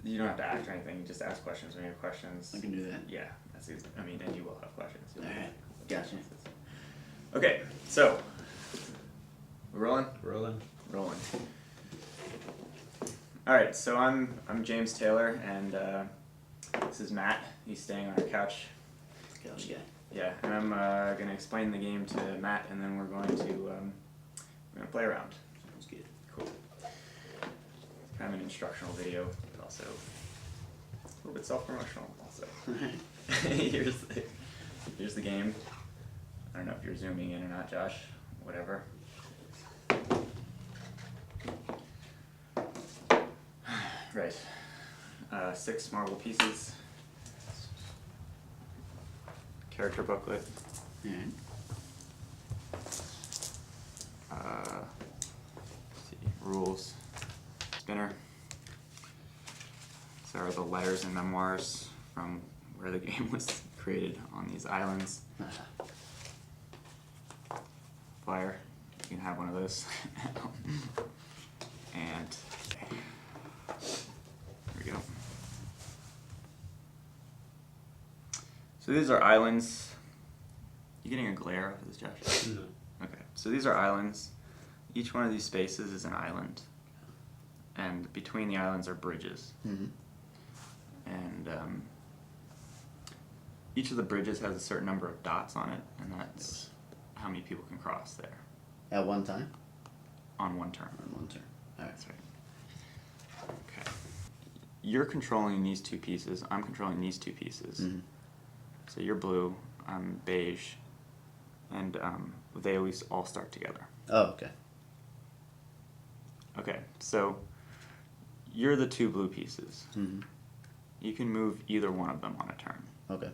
You don't have to act or anything. Just ask questions when you have questions. I can do that. Yeah, that's easy. I mean, and you will have questions. Alright, gotcha. Okay, so we're rolling. Rolling. All right, so I'm James Taylor, and this is Matt. He's staying on our couch. Couch guy. Yeah, and I'm gonna explain the game to Matt, and then we're going to play around. Sounds good. Cool. It's kind of an instructional video, but also a little bit self-promotional. Also, here's the game. I don't know if you're zooming in or not, Josh. Whatever. Right. 6 marble pieces. Character booklet. Alright. Let's see, rules. Spinner. These are the letters and memoirs from where the game was created on these islands. Flyer. You can have one of those. And there we go. So these are islands. You getting a glare off of this, Josh? No. Okay. So these are islands. Each one of these spaces is an island, and between the islands are bridges. Mm-hmm. And each of the bridges has a certain number of dots on it, and that's how many people can cross there At one time? on one turn. On one turn. Alright. That's right. Okay. You're controlling these 2 pieces. I'm controlling these 2 pieces. Mm-hmm. So you're blue. I'm beige. And they always all start together. Oh, okay. Okay. So you're the 2 blue pieces. Mm-hmm. You can move either one of them on a turn. Okay.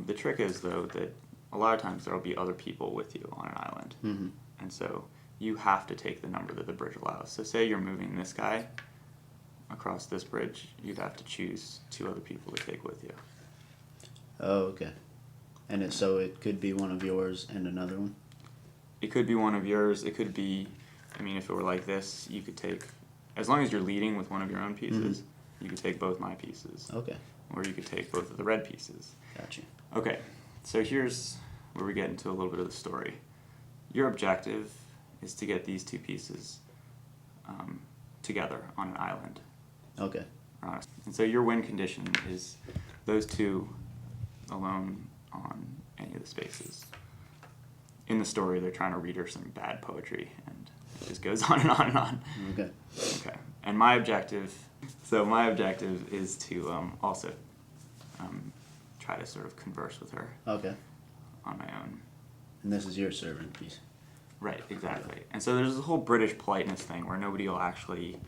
The trick is, though, that a lot of times there will be other people with you on an island. Mm-hmm. And so you have to take the number that the bridge allows. So say you're moving this guy across this bridge, you'd have to choose 2 other people to take with you. Oh, okay. And so it could be one of yours and another one? It could be one of yours. It could be, I mean, if it were like this, you could take, as long as you're leading with one of your own pieces, you could take both my pieces. Okay. Or you could take both of the red pieces. Gotcha. Okay, so here's where we get into a little bit of the story. Your objective is to get these 2 pieces together on an island. Okay. And so your win condition is those 2 alone on any of the spaces. In the story, they're trying to read her some bad poetry, and it just goes on and on and on. Okay. Okay. And my objective is to also try to sort of converse with her Okay. on my own. And this is your servant piece. Right, exactly. And so there's this whole British politeness thing where nobody will actually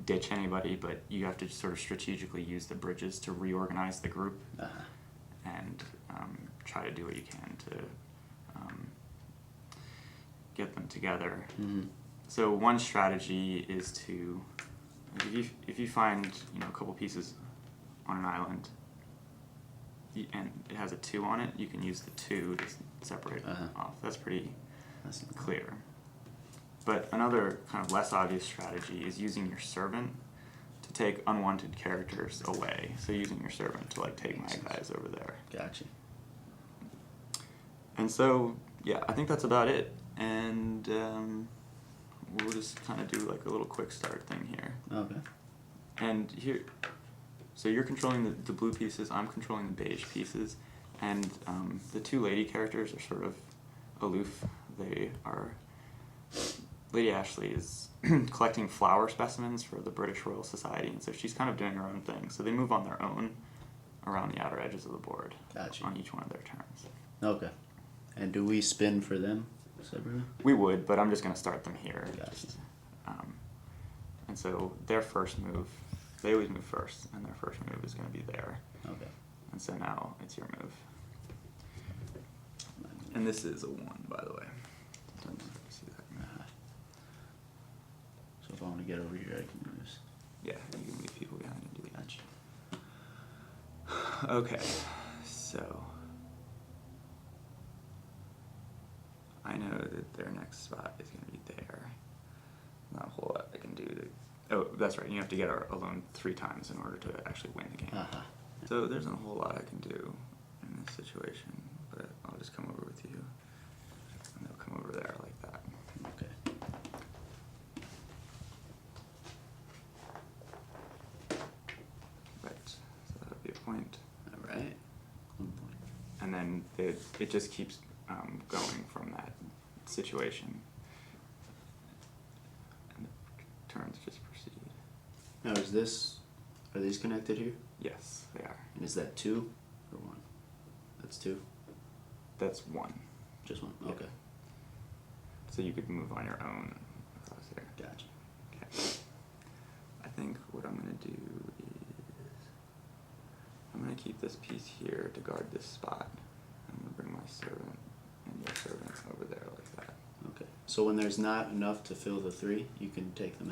ditch anybody, but you have to sort of strategically use the bridges to reorganize the group and try to do what you can to get them together. Mm-hmm. So one strategy is to, if you find a couple pieces on an island, and it has a 2 on it, you can use the 2 to separate off. That's pretty clear. But another kind of less obvious strategy is using your servant to take unwanted characters away. So using your servant to take my guys over there. Gotcha. And so, yeah, I think that's about it. And we'll just kind of do a little quick start thing here. Okay. And here, so you're controlling the blue pieces, I'm controlling the beige pieces, and the 2 lady characters are sort of aloof. They are, Lady Ashley is collecting flower specimens for the British Royal Society, and so she's kind of doing her own thing. So they move on their own around the outer edges of the board. Gotcha. On each one of their turns. Okay. And do we spin for them separately? We would, but I'm just going to start them here. Gotcha. And so their first move, they always move first, and their first move is going to be there. Okay. And so now it's your move. And this is a 1, by the way. See that? So if I want to get over here, I can do this. Yeah, you can leave people behind and do that. Gotcha. Okay, so I know that their next spot is going to be there. Not a whole lot I can do to Oh, that's right. You have to get a loan 3 times in order to actually win the game. Uh-huh. So there's a whole lot I can do in this situation, but I'll just come over with you, and they'll come over there like that. Okay. Right. So that'll be a point. All right. 1 point. And then it just keeps going from that situation. And the turns just proceed. Now are these connected here? Yes, they are. And is that 2 or 1? That's 2? That's 1. Just 1? Yeah. Okay. So you could move on your own across here. Gotcha. Okay. I think what I'm going to do is I'm going to keep this piece here to guard this spot. I'm going to bring my servant and your servant over there like that. Okay. So when there's not enough to fill the 3, you can take the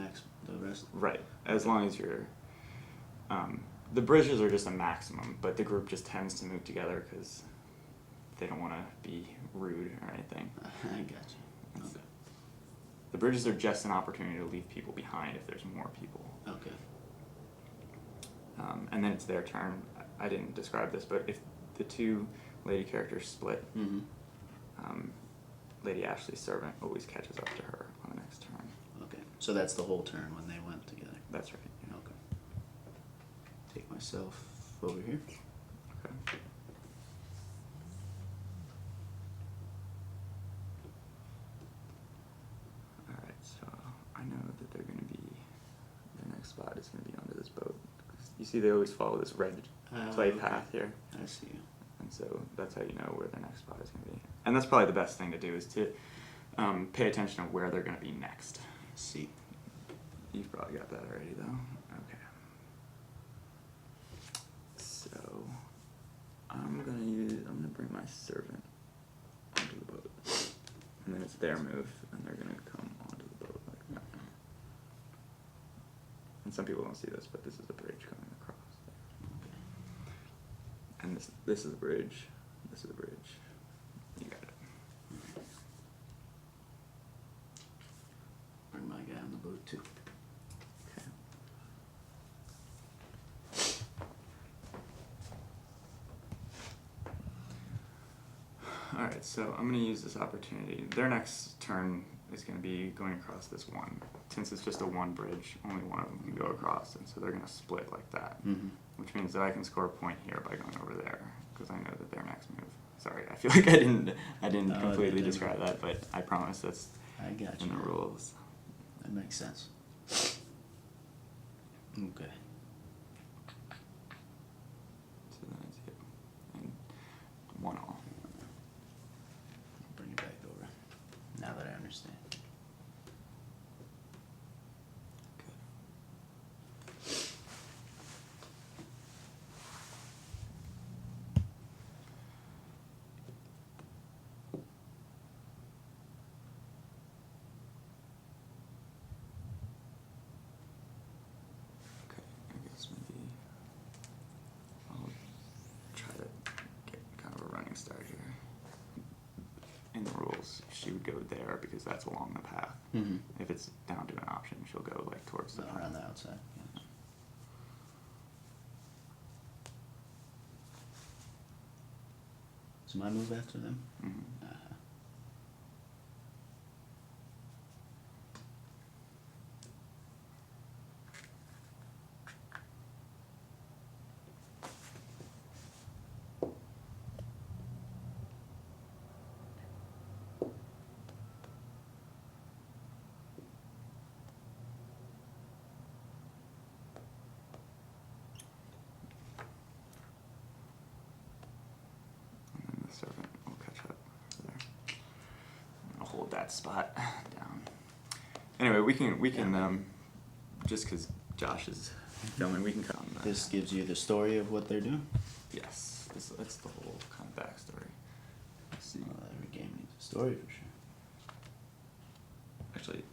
rest? Right. As long as you're... the bridges are just a maximum, but the group just tends to move together because they don't want to be rude or anything. I gotcha. Okay. The bridges are just an opportunity to leave people behind if there's more people. Okay. And then it's their turn. I didn't describe this, but if the 2 lady characters split, Mm-hmm. Lady Ashley's servant always catches up to her on the next turn. Okay. So that's the whole turn when they went together. That's right. Yeah. Okay. Take myself over here. Okay. Alright, so I know that they're going to be, their next spot is going to be under this boat. You see they always follow this red clay Okay. path here. I see you. And so that's how you know where their next spot is going to be. And that's probably the best thing to do is to pay attention to where they're going to be next. See. You've probably got that already though. Okay. So I'm gonna bring my servant onto the boat. And then it's their move and they're gonna come onto the boat like that. And some people don't see this, but this is a bridge coming across there. And this is a bridge. This is a bridge. You got it. Bring my guy on the boat too. Okay. Alright, so I'm going to use this opportunity. Their next turn is going to be going across this one. Since it's just a 1 bridge, only one of them can go across, and so they're going to split like that. Mm-hmm. Which means that I can score a point here by going over there, because I know that their next move. Sorry, I feel like I didn't completely describe that, but I promise that's I got in you. the rules. That makes sense. Okay. So then it's you. And 1 all. I'll bring it back over. Now that I understand. Okay, I guess maybe I'll try to get kind of a running start here. In the rules, she would go there because that's along the path. Mm-hmm. If it's down to an option, she'll go like towards the Around path. the outside. Yes. Is my move after them? Mhm. Uh-huh. And then the servant will catch up there. I'll hold that spot down. Anyway, we can just because Josh is filming, we can come. This gives you the story of what they're doing? Yes, that's the whole kind of backstory. Let's see. Well, every game needs a story for sure. Actually,